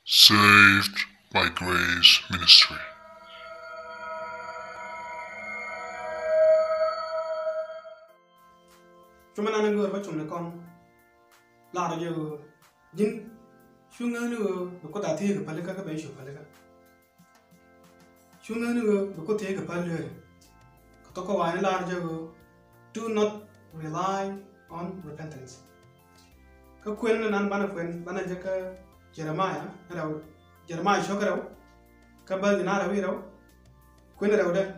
Saved by Grace Ministry. Chúng mình ăn ngựa với chúng nó con là giờ nhưng chúng nó nữa có thể thấy cái phần các bé chụp phần cái chúng nó nữa có thể cái phần lười tôi có vài là giờ do not rely on repentance các quyền là nan ban giờ cái Jeremiah nó đâu Jeremiah cho cái đâu các bạn thì nào đâu đâu quyền là đâu đây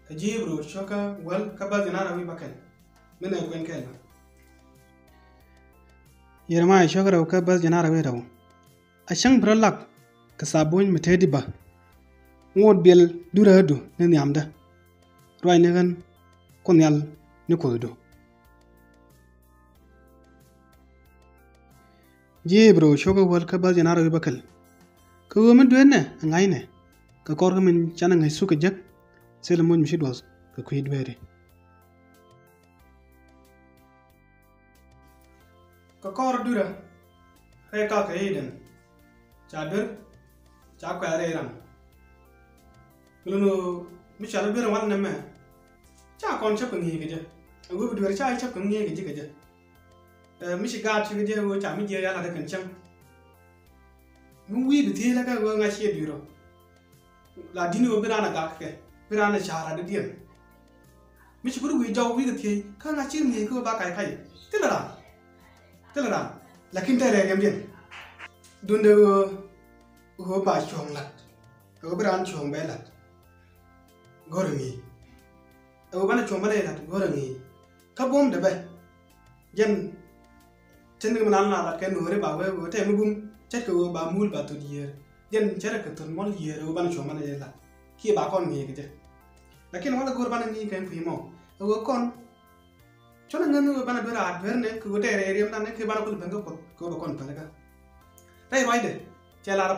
Hebrew cho cái well các bạn thì nào đâu bị bắt mình là quyền cái Yeremia shogara ka bas janara we raw ashang bralak ka sabon metedi ba ngod bel dura do ne nyamda roy ne gan kon yal ne ko do je bro shoga wal ka bas janara we bakal ka wo men duene ngai ne ka kor min chana ngai suka jak sel mon mi dos ka kuid were ka kor dura re ka ka eden chadur cha kwa re ram lunu mi cha dur wan na me cha kon cha pngi ge je agu dur cha cha pngi ge je mi shi ga chi ge je wo cha mi je ya la da kan chang mu wi bi the la ka wo nga shi duro la dini wo bira na ga ke bira na cha ra de dien mi shi bu wi jaw wi ge the ka nga chi mi ko ba kai kai te la ra lakin ta re gam din dun de ho ba chong lat ho bran chong be lat gorngi ho ban chong ba le lat gorngi ka bom de be jen chen de man la lat ke no re ba we te mu bum chet ko ba mul ba to dier jen chere ka ton mol dier ho ban chong ba le lat ki ba kon ngi ke lakin wala gor ban ngi kan fi mo ho kon cho nên người bạn đưa ra đưa này cứ để để riêng này khi bạn có được có con phải cái đây vậy đấy chơi là đâu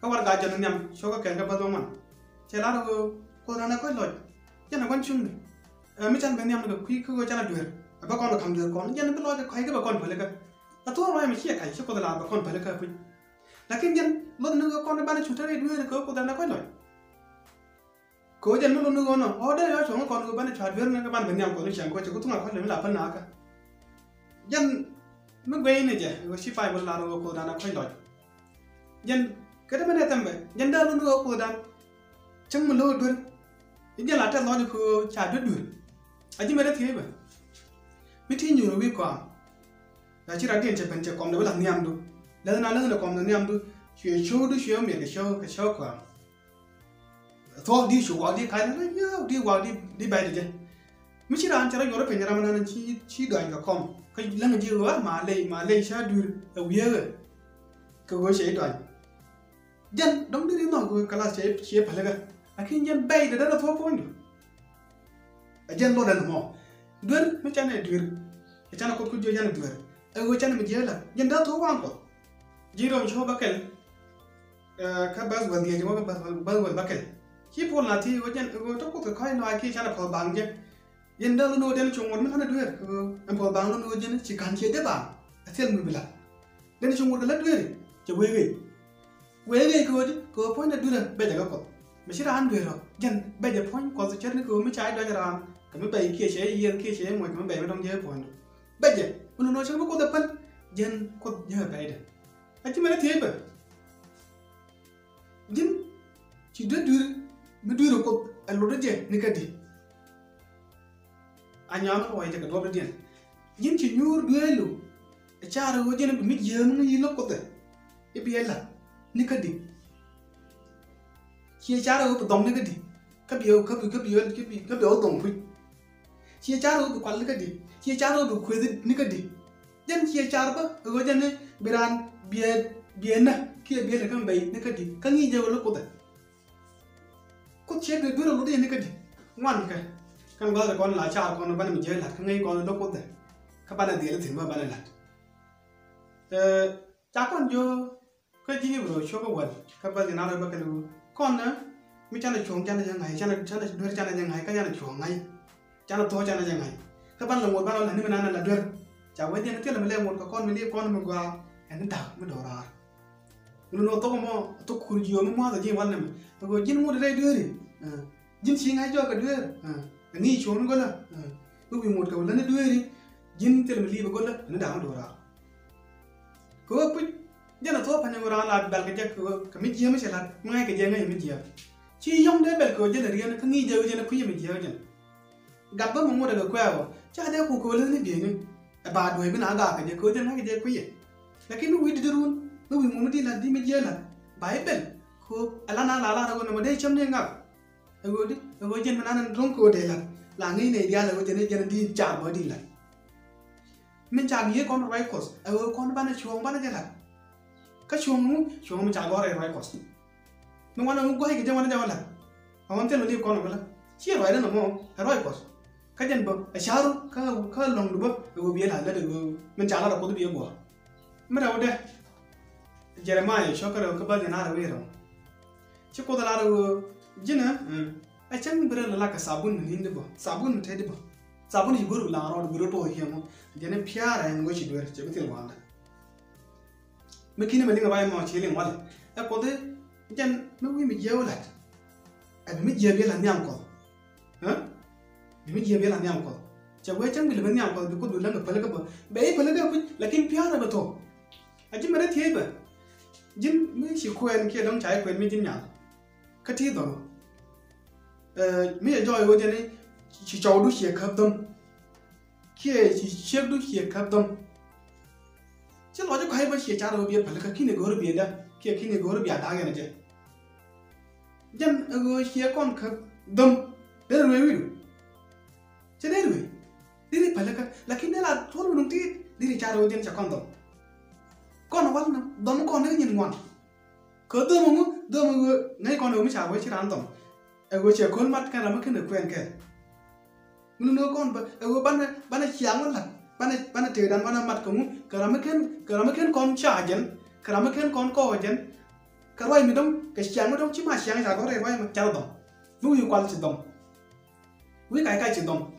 các bạn gái cho nên nhầm số các kèn các bạn mà chơi là đâu có ra nó có lỗi cho nên quan chung mấy chân bên nhầm được khi cứ cho là đưa các con được cầm đưa con cho nên cái lỗi cái cái con phải cái là thua rồi mình chia cái số có là con phải cái là cái nhân lúc nữa con bạn chủ thế đưa được có ra nó có lỗi cô dân nó luôn nó ở đây ở chỗ con bạn chọn việc các bạn bên nhau của nó chẳng có chỉ có thằng nào phải là phân nào cả dân nó về này chứ rồi ship phải một là rồi cô đã phải nói dân cái đó bên này tầm vậy dân đó luôn cô đã chẳng một lối được dân là chắc nói được cô trả được được anh chỉ mới đã thế vậy mấy thứ nhiều việc quá là chỉ là tiền chỉ cần chỉ còn được làm niệm được lần nào lần nào còn được niệm được chuyện show được show miệng cái show quá thôi đi xuống vào đi cái này nhớ đi vào đi bay được chứ mình chỉ là anh chơi rồi phải nhớ là mình chỉ đòi cái con cái lần này chưa mà lấy sao đưa ở phía cái gói sẽ đòi dân đóng đi nó cái là sẽ phải là cái khi dân bay được đó là thôi point dân lo đàn mò đưa mình chơi này đưa cái chơi nó có cái dân đưa ở cái chơi này mình chơi là dân đó thôi quan trọng chỉ rồi cho bác cái bác vấn đề cho bác vấn bác cái khi phun là thì cái nhân trong cuộc khơi nói khi cha là phở bằng chứ nhân đó nó đến chung một mình nó đưa em phở bằng nó đưa chỉ cần chia tiếp à thiên mình bị lật đến chung một cái lật đưa chỉ quê gì cứ point là đưa bây giờ có mình chỉ là ăn đưa rồi nhân bây giờ point còn sự chết nó cứ mới trái đó cho làm cái mấy bầy kia sẽ yên kia sẽ ngoài cái mấy bầy nó trong giới point bây giờ mình nói chẳng có tập phân nhân có nhớ cái đấy anh chỉ mới thế vậy nhân chỉ đưa mình đưa được anh lột ra này cái gì anh nhớ nó vậy chứ cái đó là nhưng chỉ nhur đưa luôn cha rồi chứ nó bị giờ nó gì lắm có thể cái bia là này cái gì chia cha rồi bị đồng này cái gì cái biểu đồng phi chia cha rồi bị quan cái gì chia cha rồi bị khuê này cái gì dân chia cha rồi chứ này beran bia na kia bia là cái bầy này cái gì cái gì giờ nó có thể có chết được đưa nó đi này cái gì ngoan cái con bao giờ con là cha con bạn mình chơi là cái ngay con nó có thể các bạn là tiền thì mà bạn là cha con vô cái gì rồi cho cái quần các bạn thì nào đó cái con nữa mấy cha là chuồng cha là như này cha là đưa cha là như này cái cha là chuồng ngay cha là to cha là như này các bạn là một bạn là như mình là đưa chả quên tiền tiếc là mình lên một cái con mình đi con mình vào anh nó đảo mới đổ ra no to mo to kurjiyo mo da jin wannan go jin mu da dai dure jin shi ngai jo ka dure ni chon go la bu bi mo ka wala ne dure jin tel mi li go la ne da do ra ko pu jana to pa ne go ra la bal ka je ka mi je mi se la ngai ka je ngai mi je chi yong de bel ko je la riya ka ni je je na ku ye mi je je gặp bữa mua được quẹo cha đeo cụ cố lên biển này bà đuổi bên nào gà cái gì cố trên nó cái gì quý vậy là cái nuôi đi luôn nuôi muốn đi là đi mấy giờ là bãi bể cô là đâu mà đây chấm đây ngọc rồi đi rồi trên mà ăn rong cô để là ngay này đi là rồi trên đây đi chả mới đi là mình chả nghĩ con right course con bán nó là cái chuông mình chả có right course mình quan nó quay cái trong nó là ông tên là đi con là chia right đó mà right course cái chân bờ sao cái lòng được bờ rồi biết là được mình trả là có được biết bùa mà đâu đây Jeremiah cho cái bao nhiêu nào rồi chứ có là rồi chứ nữa ai chẳng biết là cái sabun mình đi bờ sabun mình thấy đi bờ sabun thì guru là rồi guru to hiểm chứ nên phía ra anh ngồi chỉ đuổi chứ cái tiền hoàn đấy mấy khi mình đi ngay mà chỉ liền hoàn đấy có thể chân mấy người mình giàu lại mình giàu biết là nhang còn hả mình giờ biết làm nhau còn, chẳng qua chẳng biết làm nhau còn, có đủ lắm được phải là cái bé phải là cái lakin piar là betul, aja mereka thiệt vậy, jin mình chỉ quen kia đóng trái quen mình jin nhở, cái thiệt đó, mình ở chỗ ở đây chỉ cháu đôi khi khắp tâm, kia chỉ xếp đôi khi khắp tâm, chứ nói cho cái bây giờ cháu đâu biết phải là cái này gọi biết đó, kia này gọi biết đã cái này chứ, jin ở kia con khắp tâm, đấy là người chứ đấy rồi, đi phải là cái, lakin đây là thôi mình tí, đi cha rồi tiền chả con nó vẫn đón con đấy nhìn ngoan, cỡ tư mong ngay con mới chả với chỉ ăn tổng, người trẻ con mắt cái là mất cái được quen kể, nó con ban này chiang lắm, ban này trời đàn ban này mặt cũng, cái là mất cái con chả chân, cái là mất cái con co chân, cái vậy mình đông cái chiang nó đông chỉ mà chiang chả có thể vậy mà chả tổng, vui quan chỉ tổng, vui cái chỉ tổng.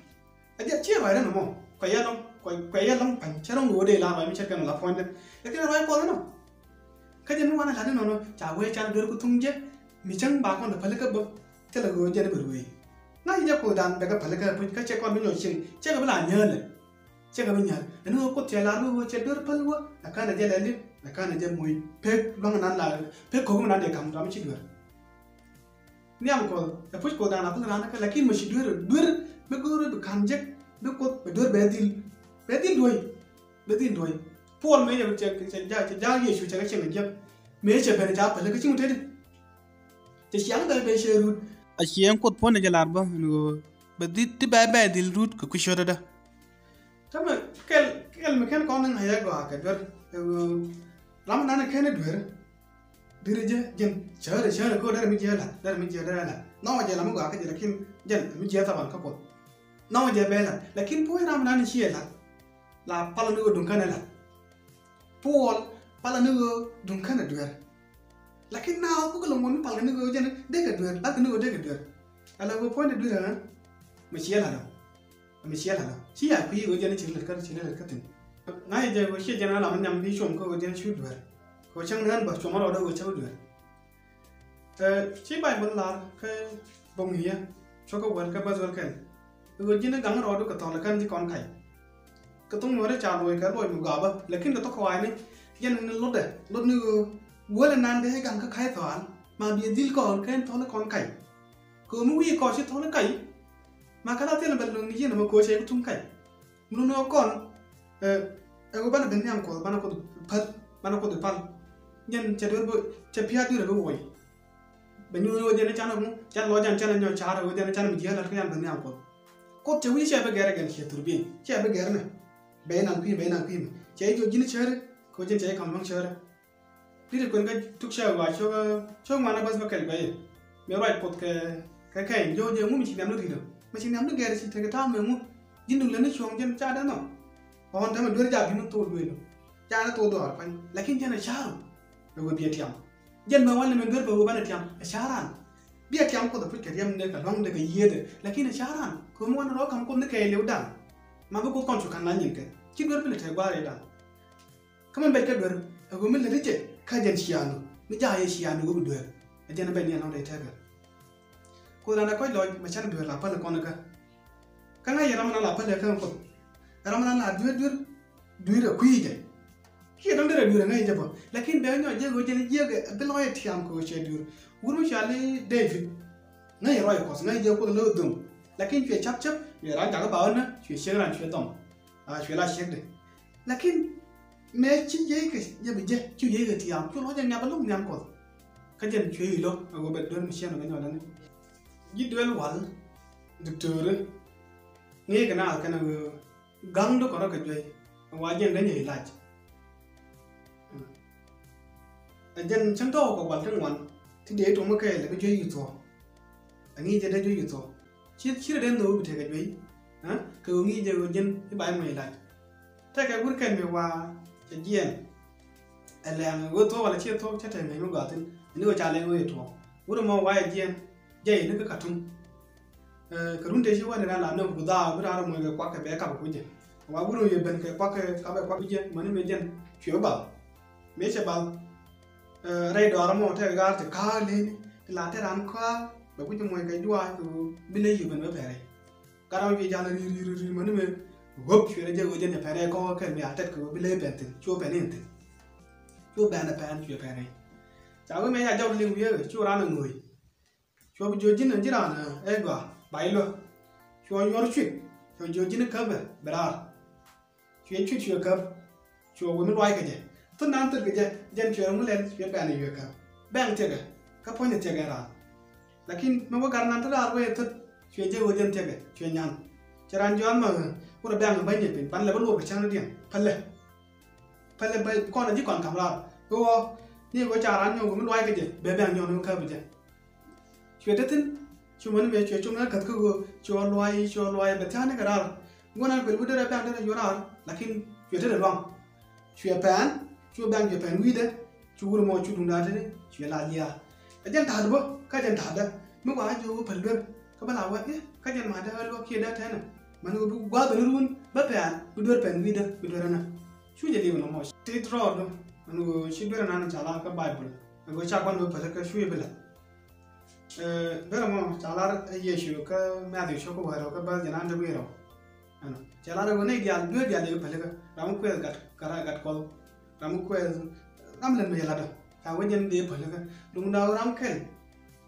Aja chia vậy đó mà quay lắm phải chứ không đủ để làm vậy mới chắc cần là point đấy cái này nói qua đó cái gì nó quan là nó chả quay chả được cái thùng chứ mình chẳng bà con được phải là cái bậc thế là người chơi nó bự ngay giờ cô đàn để phải là cái trẻ con bên nhỏ xinh chứ cái là nhớ này chứ cái bên nhớ nó có chơi là nó chơi được phải luôn là cái này chơi là đi là cái này chơi mùi phết bằng năn là phết cố gắng năn để cầm ra mới chịu được niệm cô là phút cô đàn là phút năn cái là khi mà chịu được mấy cô rồi bị khăn chết, mấy cô bị đuổi bé tin đuổi, Paul mấy giờ chơi gì chú chơi cái chuyện này chứ, mấy giờ phải là cái chuyện thế đi, chỉ sáng tới bây giờ rồi, sáng cốt Paul này giờ làm bao, nó bị bé đi rồi cái chuyện đó, thế mà cái mà con đang hay quá cái đó, làm nào cái này đuổi, đi chứ, chờ cô đây mình chờ là, nó mà giờ làm cái gì là khi dân mình chờ tao bằng các cột. Nó giờ bé là lakin poi nam nan chia là pala nugo dunkan là Paul pala nugo dunkan là được lakin nào cũng có muốn pala nugo cho nên đấy cái được là nugo đấy cái được là cái point là được hả mà chia là đâu chia à quý của cho nên chỉ là cái tình ngay giờ của chia cho nên là mình nhầm đi chồng cô cho nên chút được cô chẳng nên bảo chồng nó đâu có cháu được chỉ bài mình là cái bông hía cho cái quần cái bao giờ cái người chỉ nó gắng rồi được cái thằng là cái gì con cái tung nói chào rồi cái rồi một gà bơ, lekin cái tóc khoai này, dân lót nữa, bữa là nan đấy gắng cái khai thoáng, mà bây giờ còn cái thằng là con cái, cứ muốn có chứ thằng là cái, mà cái đó thì là bên lưng như là một cô chơi cũng tung cái, nó còn, cái bạn là bên nhau của bạn nó có được phân, dân chơi đôi chơi pia đôi là đôi bồi, bên nhau dân nó chán không, chán lo chán là nhau chán rồi dân nó chán mình chơi là cái bên nhau của, có chơi với chơi với gà cái chơi turbin, chơi với gà này. Bé nàng phim chế cho chính chơi đấy có trên chế còn mang chơi đấy đi được con cái thuốc chơi vào cho mà nó bắt vào cái bây giờ bài cột cái vô giờ muốn mình chỉ ném được thì được mà chỉ ném được ghe thì cái thang mình muốn dính đừng lên nó chuông trên cha đó nó còn thế mà đưa ra thì nó tụt đuôi rồi cha nó tụt đuổi phải là khi cha này sao rồi bây giờ dân mà quan mình đưa vào ban này sao ran bây giờ có được cái điểm này cả long được cái gì đấy là khi này sao ran có muốn nó không có cái liều đằng mà bố con chụp khăn nhìn cái chiếc đuôi phải thay qua đấy đã, các bạn biết cái đuôi, tôi mới lấy cái khai dân xian, mi ja ye shi anu bu dur ajen ben ya no de tega ko na ko lo ma chan dur la pa le kon ka kanga ya ramana la pa le kan ko ramana la dur ku yi de ki dang de dur ngai je ba lakin be nyo je go je ga be lo ye tiam ko che dur wuru shali David ngai roi ko ngai je ko lo dum lakin che chap ye ran ta ba na che she ran che dom che la she de lakin me chi je ke je be je chi je ga tiam chu lo je nya ba lu nyam ko ka jen che lo go be don mi she no ga no yi duel wal doctor ngai ga na ka na gang do ko ka je wa jen da nyai lach ajen chang to ko wal tang wan ti de to ma ke le ga je yu to ngi je da je yu to chi den no bi te ga je ha ko ngi je go jen ti bai mai lach ta ka gur ken me wa je jen ala go to wala chi to cha te me no ga tin ni go cha le go to gur mo wa jen je ni ka katum ka run de shi wa na la no bu da bu ra mo ga kwa ka be ka ku je wa gur ye ben ka kwa ka be kwa je mani me jen chue ba me che ba rai do mo te ga te ka le la te ran kwa ba ku je mo ga dua ku bi le yu ben be pere ka ra wi ja la ri mani me gop chue je go je ne pere ko ka me atet ku bi le ben te chu ben ne te chu ben na pen chue pere cha go me ya jaw ling wi chu ra na ngui chu bi jo jin ji ra na e ga bai lo chu yor chue chu jo jin ka ba bra chue ka chu wo me loi ka je tun nan tur ke jen chue mu len chue ba ne yu ka bang te ga ka pon te ga ra lakin me wo gar nan ta ra we tut chue je wo jen te ga chue nyan charan jon ma ko da bang ba ne pin pan le ba lu ka chang dien pan le ba ko na ji kon kam ra ko ni ko charan nyo ko me loi ka je be bang nyo no ka bi je chue te tin chu mon me chue chu na ka ko chu loi ba ta ne ga ra ngona ko bu de bang de yo ra lakin chue te de long chue pan chu bang je pan wi de chu gur mo chu dun da de chue la lia a jen ta bo ka jen ta da me wa ju pal de ka ba la wa ka jen ma da lo ki da ta na man bu gwa da run ba pan bu de pan wi de bu de na chu je li no mo ti tro no man go chi de na na cha la ka bible go cha kon bu pal ka chu ye bela bera mo cha la ye shu ka ma de shu ko wa ro ka ba jen an de wi ro ano cha la go ne dia du dia le pal ka ram ko gat kara gat ko ram ko ram len me la da ta wa jen de pal ka dum da ram ken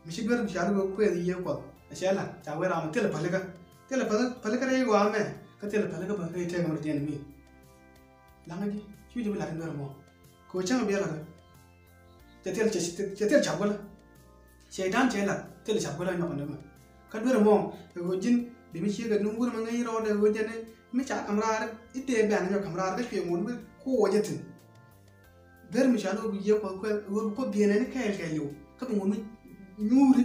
mi shi ber cha go ko ye ko cha la cha wa ram te le pal ka re go ame ka te le pal ka ba re te ngor den mi la ngi chu ji la den mo ko cha bi la da te cha ko la che dan che la te le cha ko la no no ka du mo go jin bi mi shi ga nu gur ma ngai ro de go jen mi cha kamra ite be an yo kamra ga pe mon ko je tin ber mi cha no bi ye ko bi ne ka el yo ka mo mi nyuri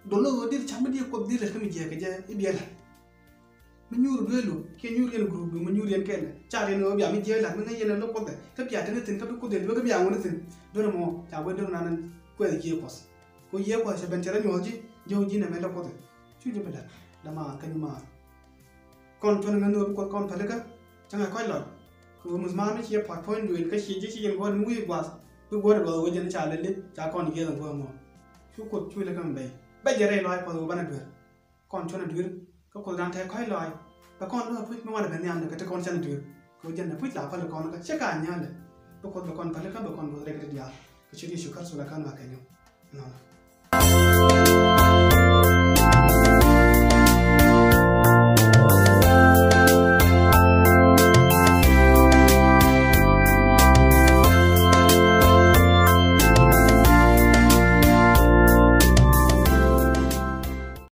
do lo dir cha mi ko dir ka mi je ka je i bi la mi nyuru do lo ke nyuri en group mi nyuri en ken cha le no bi mi je la mi ngai ne lo ko de ka bi ta ne tin ka bi ko de lo ka bi an tin do mo cha we do nan ko de je ko ye ko se ben cha nyo ji ne me lo ko de chu je be la da ma ka ni ma kon to ngan no ko kon pale ka changa ko lo ko mu ma mi che pa point duin ka chi ji yen ko mu yi gwa bu go de go je cha le le cha kon ge lo mo chu ko chu le kam ba je re lo ai ko ba na du kon to na du ko ko dan ta ko lo ai ba kon lo pu mo wa de nyam ka ta kon cha na du ko je na pu la pa lo kon ka che ka nya le ko kon pale ka ba kon go re ka dia ko chi di shu ka su la kan ma ka nyo no